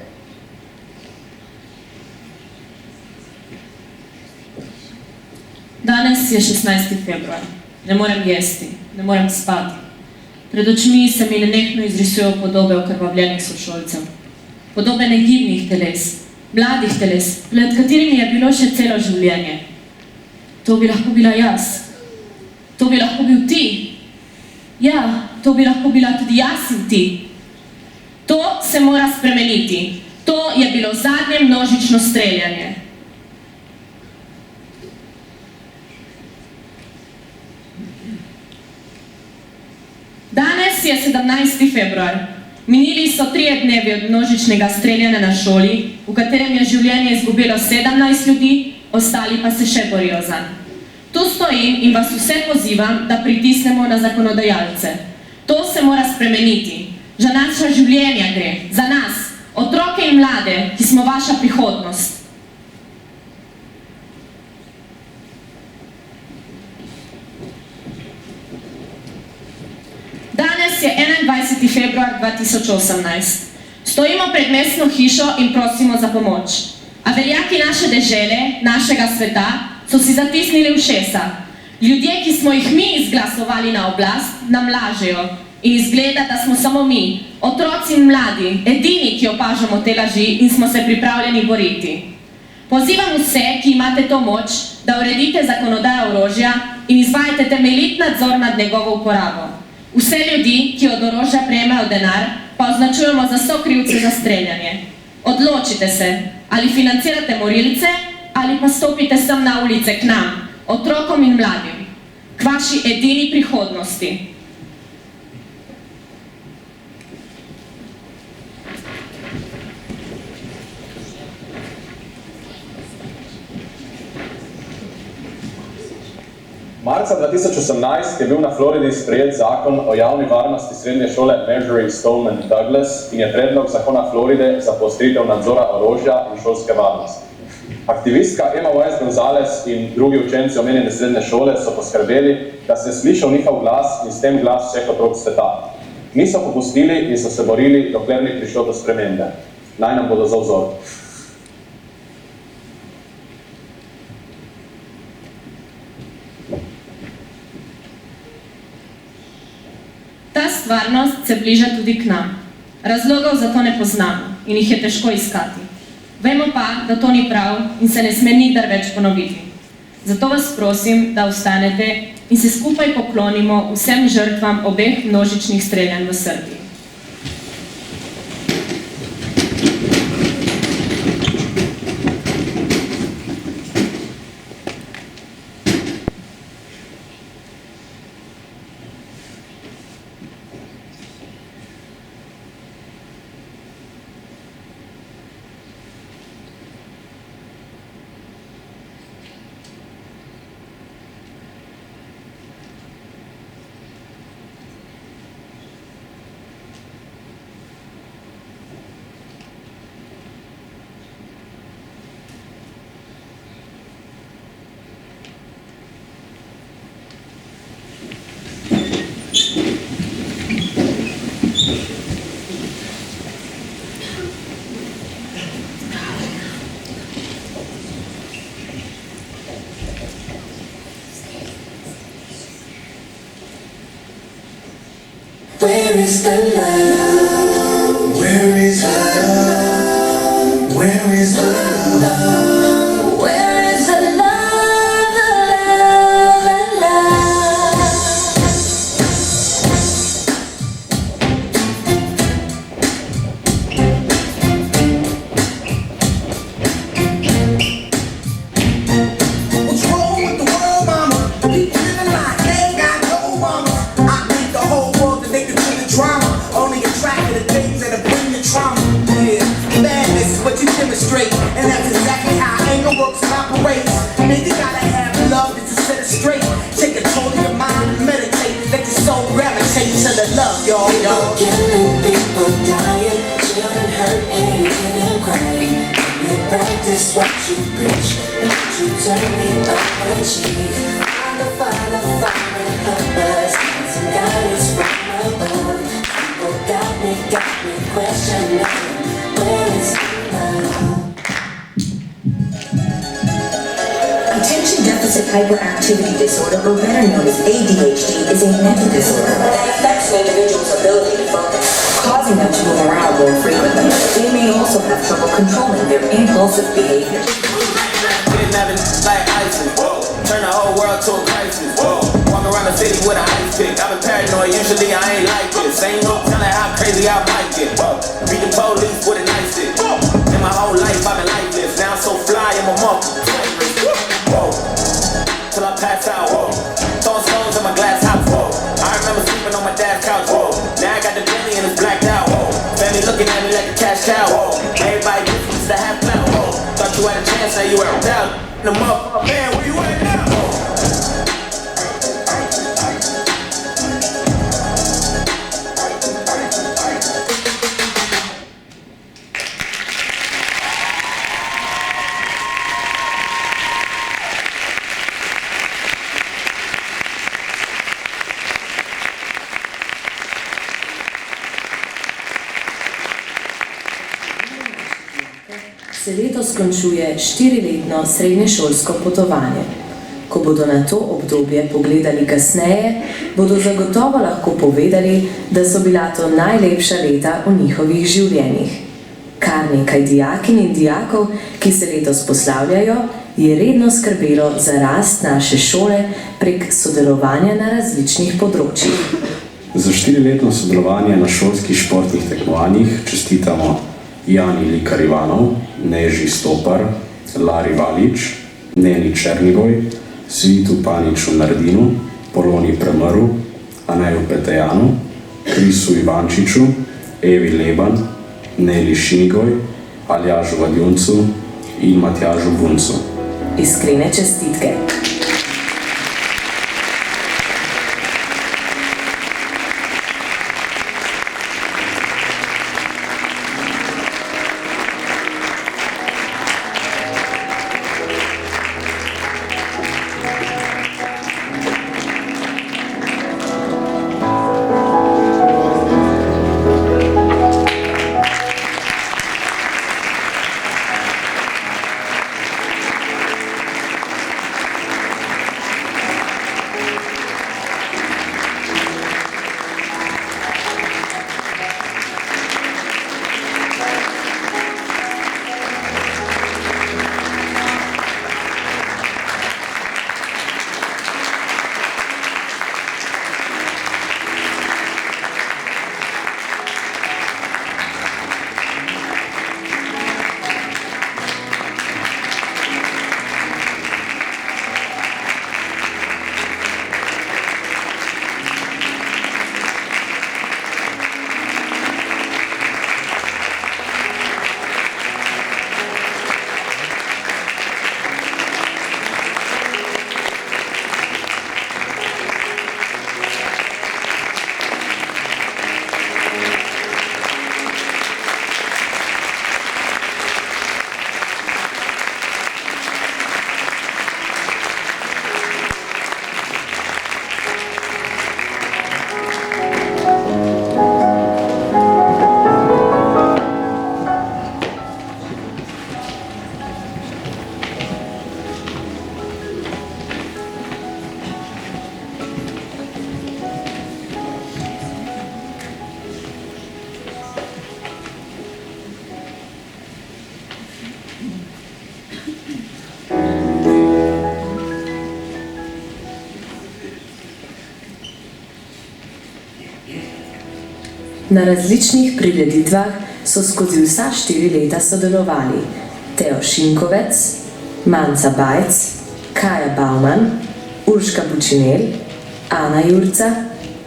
Danes je 16. februar. Ne morem jesti, ne morem spati. Pred očmi se mi nenehno izrisujejo podobe okrvavljenih sošolcev. Podobe negibnih teles, mladih teles, pred katerimi je bilo še celo življenje. To bi lahko bila jaz. To bi lahko bil ti. Ja, to bi lahko bila tudi jaz in ti. To se mora spremeniti. To je bilo zadnje množično streljanje. Danes je 17. februar. Minili so 3 dnevi od množičnega streljanja na šoli, v katerem je življenje izgubilo 17 ljudi, ostali pa se še borijo zanj. Tu stojim in vas vse pozivam, da pritisnemo na zakonodajalce. To se mora spremeniti. Za naša življenja gre, za nas, otroke in mlade, ki smo vaša prihodnost. Danes je 21. februar 2018. Stojimo pred mestno hišo in prosimo za pomoč. A veljaki naše dežele, našega sveta, so si zatisnili ušesa. Ljudje, ki smo jih mi izglasovali na oblast, nam lažejo in izgleda, da smo samo mi, otroci in mladi, edini, ki opažamo te laži in smo se pripravljeni boriti. Pozivam vse, ki imate to moč, da uredite zakonodajo orožja in izvajate temeljit nadzor nad njegovo uporabo. Vse ljudi, ki od orožja prejemajo denar, pa označujemo za sokrivce za streljanje. Odločite se, ali financirate morilce, ali pa stopite sem na ulice k nam, otrokom in mladim, k vaši edini prihodnosti. Marca 2018 je bil na Floridi sprejet zakon o javni varnosti srednje šole Marjory Stoneman Douglas in je predlog zakona Floride za poostritev nadzora orožja in šolske varnosti. Aktivistka Emma Weiss Gonzalez in drugi učenci omenjene srednje šole so poskrbeli, da se je slišal njihov glas in s tem glas vseh otrok sveta. Niso popustili in so se borili, dokler ni prišlo do spremembe. Naj nam bodo za vzor. Ta stvarnost se bliža tudi k nam. Razlogov za to ne poznamo in jih je težko iskati. Vemo pa, da to ni prav in se ne sme nikdar več ponoviti. Zato vas prosim, da vstanete in se skupaj poklonimo vsem žrtvam obeh množičnih streljanj v Srbiji. Where is the love? Where is the love? Where is the love? Where is the love? The love, the love. What's wrong with the world, mama? People living like they ain't got no mama. I think the whole world addicted to the drama. Only attracted to things that bring the trauma. Yeah, madness is what you demonstrate, and that's exactly how anger works and operates. Nigga gotta have love to set it straight. Take control of your mind and meditate. Let your soul gravitate to the love, y'all. People killing, people dying, children hurt and children crying. You practice what you preach, don't you turn me up and cheat. Father, Father, Father, help us. Some guidance from above. People got me questioning. Where is love? Attention deficit hyperactivity disorder, or better known as ADHD, is a mental disorder that affects an individual's ability to focus, causing them to move around more frequently. They may also have trouble controlling their impulsive behavior. Kidnapping like ISIS, whoa. Turn the whole world to a crisis, whoa. Walk around the city with an ice pick. I've been paranoid, usually I ain't like this. Ain't no telling how crazy I might get, whoa. Beat the police with a nice stick, whoa. In my whole life I've been like this. Now I'm so fly, I'm a monkey. Whoa. Till I pass out, whoa. Throwing stones in my glass house, whoa. I remember sleeping on my dad's couch, whoa. Now I got the Bentley and it's blacked out, whoa. Family looking at me like a cash cow, whoa. Everybody used to have clout, whoa. Thought you had a chance, now you were out. The motherfucker, man, where you at now? se letos končuje 4-letno srednješolsko potovanje. Ko bodo na to obdobje pogledali kasneje, bodo zagotovo lahko povedali, da so bila to najlepša leta v njihovih življenjih. Kar nekaj dijakinj in dijakov, ki se letos poslavljajo, je redno skrbelo za rast naše šole prek sodelovanja na različnih področjih. Za 4-letno sodelovanje na šolskih športnih tekmovanjih čestitamo Jani Likar Ivanov, Neži Stopar, Lari Valič, Neni Černigoj, Svitu Paniču Nardinu, Poloni Premrl, Aneju Petejanu, Krisu Ivančiču, Evi Leban, Neli Šinigoj, Aljažu Vadjuncu in Matjažu Buncu. Iskrene čestitke. Na različnih prireditvah so skozi vsa 4 leta sodelovali Teo Šinkovec, Manca Bajc, Kaja Bauman, Urška Bučinel, Ana Jurca,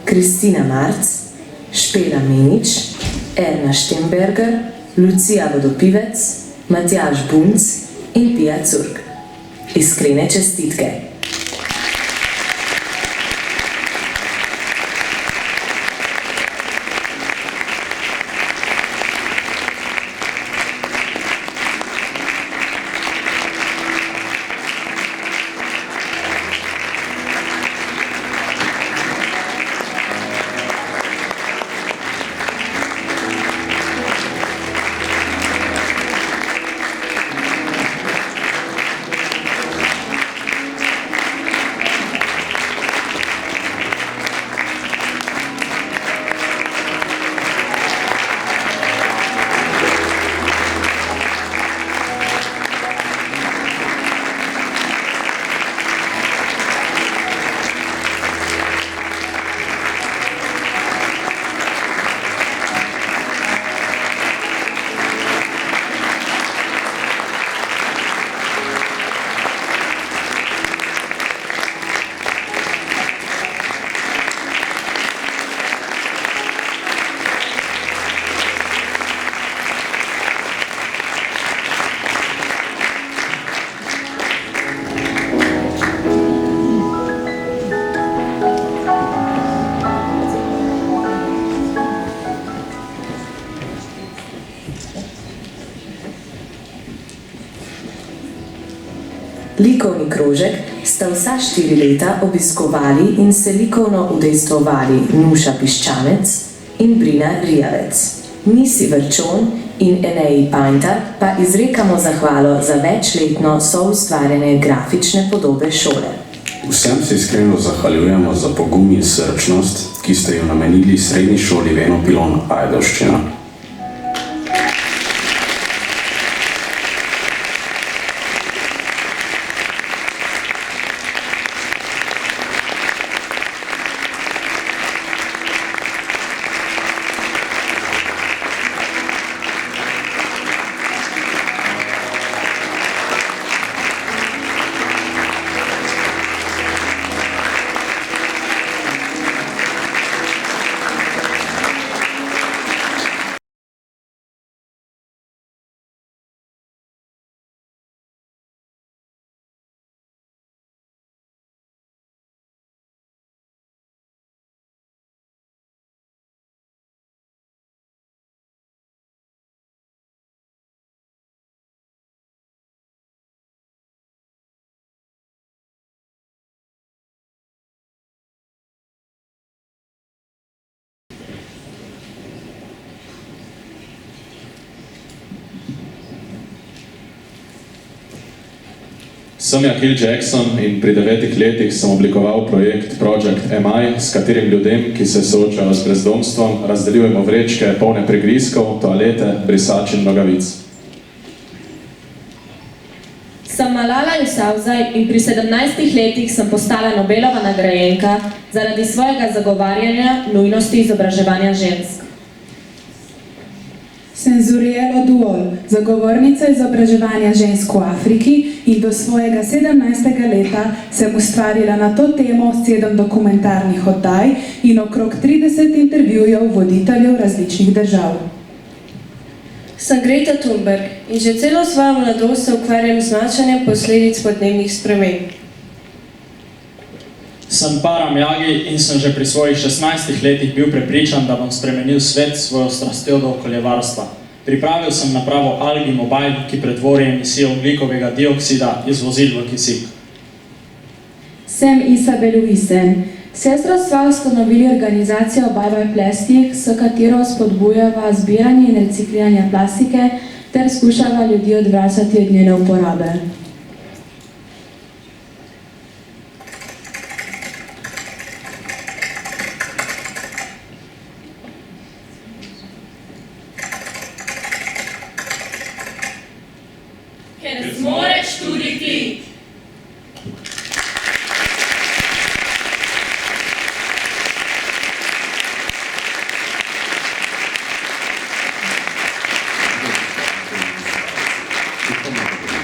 Kristina Marc, Špela Menič, Erna Štemberger, Lucija Vodopivec, Matjaž Bunc in Pija Curk. Iskrene čestitke. Likovni krožek sta vsa 4 leta obiskovali in se likovno udejstvovali Nuša Piščanec in Brina Rijavec, Misi Vrčon in Eneji Painter pa izrekamo zahvalo za večletno soustvarjanje grafične podobe šole. Vsem se iskreno zahvaljujemo za pogum in srčnost, ki ste jo namenili srednji šoli Veno Pilon Ajdovščina. Sem Jakil Jackson in pri 9 letih sem oblikoval projekt Project MI, s katerim ljudem, ki se soočajo z brezdomstvom, razdeljujemo vrečke polne prigrizkov, toalete, brisač in nogavic. Sem Malala Yousafzai in pri 17 letih sem postala Nobelova nagrajenka zaradi svojega zagovarjanja nujnosti izobraževanja žensk. Sem Zuriel Oduol, zagovornica izobraževanja žensk v Afriki in do svojega 17. leta sem ustvarila na to temo 7 dokumentarnih oddaj in okrog 30 intervjujev voditeljev različnih držav. Sem Greta Thunberg in že celo svojo mladost se ukvarjam z zmanjšanjem posledic podnebnih sprememb. Sem Param Jagi in sem že pri svojih 16 letih bil prepričan, da bom spremenil svet s svojo strastjo do okoljevarstva. Pripravil sem napravo Algae Mobile, ki pretvori emisijo ogljikovega dioksida iz vozil v kisik. Sem Isabel Uisen. Sestra sva ustanovili organizacijo Bye Bye Plastic, s katero spodbujava zbiranje in recikliranje plastike ter skušava ljudi odvračati od njene uporabe. Ker zmoreš tudi ti.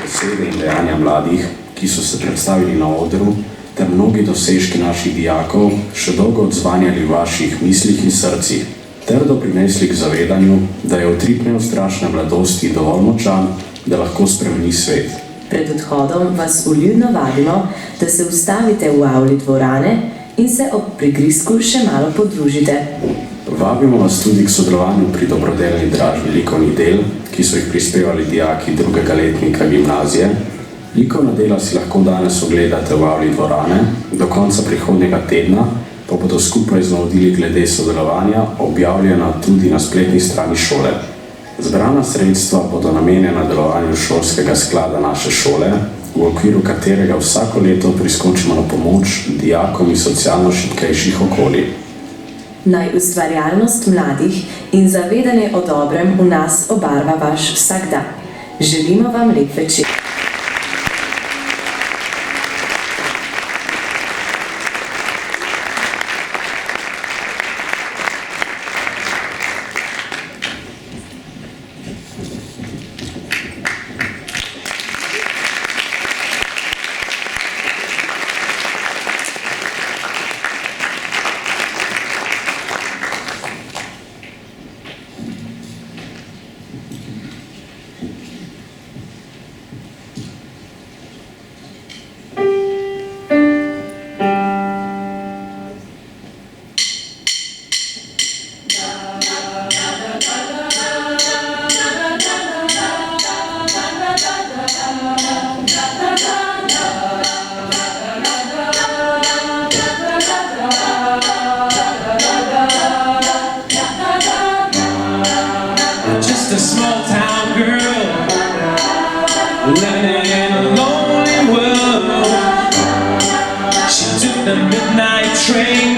Besede in dejanja mladih, ki so se predstavili na odru, ter mnogi dosežki naših dijakov še dolgo odzvanjali v vaših mislih in srcih, ter doprinesli k zavedanju, da je utrip neustrašne mladosti dovolj močan, da lahko spremeni svet. Pred odhodom vas vljudno vabimo, da se ustavite v avli dvorane in se ob prigrizku še malo podružite. Vabimo vas tudi k sodelovanju pri dobrodelni dražbi likovnih del, ki so jih prispevali dijaki 2. letnika gimnazije. Likovna dela si lahko danes ogledate v avli dvorane, do konca prihodnjega tedna pa bodo skupaj z navodili glede sodelovanja objavljena tudi na spletni strani šole. Zbrana sredstva bodo namenjena delovanju šolskega sklada naše šole, v okviru katerega vsako leto priskočimo na pomoč dijakom iz socialno šibkejših okolij. Naj ustvarjalnost mladih in zavedanje o dobrem v nas obarva vaš vsakdan. Želimo vam lep večer. the midnight train